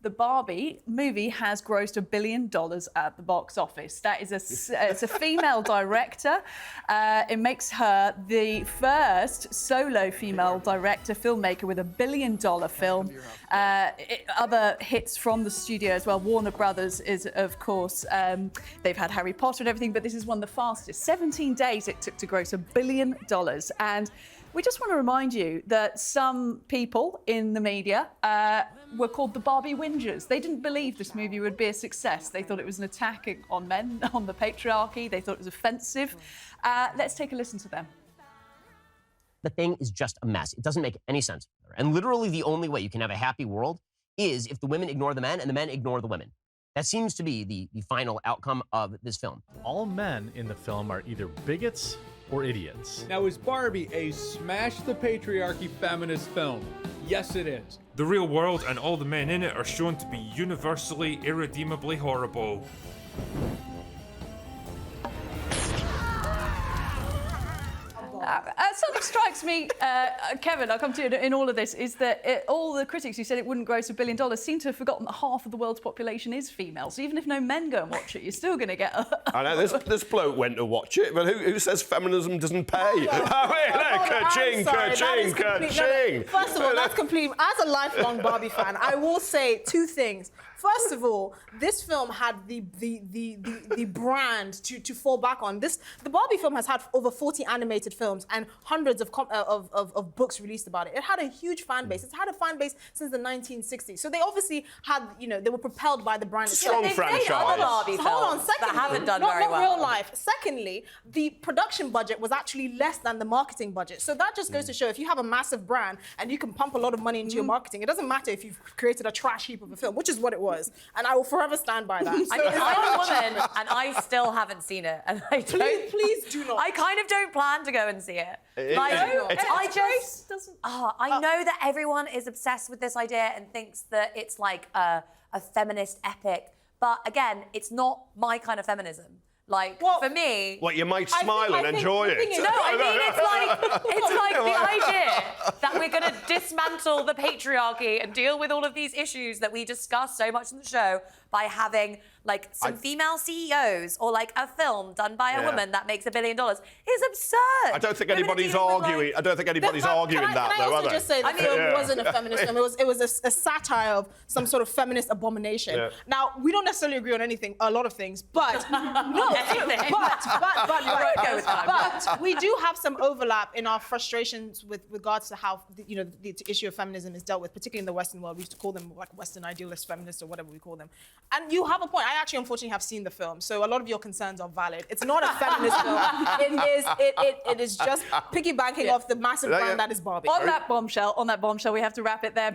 the Barbie movie has grossed $1 billion at the box office. That is it's a female director. It makes her the first solo female director filmmaker with $1 billion film. Other hits from the studio as well. Warner Brothers is, of course, they've had Harry Potter and everything, but this is one of the fastest. 17 days it took to gross $1 billion. And we just want to remind you that some people in the media were called the Barbie whingers. They didn't believe this movie would be a success. They thought it was an attack on men, on the patriarchy. They thought it was offensive. Let's take a listen to them. The thing is just a mess. It doesn't make any sense. And literally the only way you can have a happy world is if the women ignore the men and the men ignore the women. That seems to be the final outcome of this film. All men in the film are either bigots or idiots. Now, is Barbie a smash the patriarchy feminist film? Yes, it is. The real world and all the men in it are shown to be universally, irredeemably horrible. Something strikes me, Kevin, I'll come to you in all of this, is that all the critics who said it wouldn't gross $1 billion seem to have forgotten that half of the world's population is female. So even if no men go and watch it, you're still going to get I know, this bloke went to watch it, but who says feminism doesn't pay? I mean, ka-ching, ka-ching, ka-ching. First of all, that's complete. As a lifelong Barbie fan, I will say two things. First of all, this film had the brand to fall back on. The Barbie film has had over 40 animated films and hundreds of books released about it. It had a huge fan base. It's had a fan base since the 1960s. So they obviously had, they were propelled by the brand. Strong franchise. Other Barbie films hold on, secondly, that haven't done not very well. real life. Secondly, the production budget was actually less than the marketing budget. So that just goes to show if you have a massive brand and you can pump a lot of money into your marketing, it doesn't matter if you've created a trash heap of a film, which is what it was. And I will forever stand by that. I mean, I'm a woman and I still haven't seen it. And I don't, please do not. I kind of don't plan to go and see it. I know that everyone is obsessed with this idea and thinks that it's like a feminist epic. But again, it's not my kind of feminism. Like, for me... What, you might smile and enjoy it? No, I mean, it's like the idea that we're going to dismantle the patriarchy and deal with all of these issues that we discuss so much in the show by having, like, some female CEOs or, like, a film done by a woman that makes $1 billion is absurd. I don't think anybody's arguing. I don't think anybody's arguing that, though, are they? Can I also just say the film wasn't a feminist film. It was a satire of some sort of feminist abomination. Yeah. Now, we don't necessarily agree on anything, a lot of things, but but we do have some overlap in our frustrations with regards to how the issue of feminism is dealt with, particularly in the Western world. We used to call them like Western idealist feminists or whatever we call them. And you have a point. I actually, unfortunately, have seen the film, so a lot of your concerns are valid. It's not a feminist film. It is just piggybacking off the massive brand that is Barbie. On that bombshell, we have to wrap it there.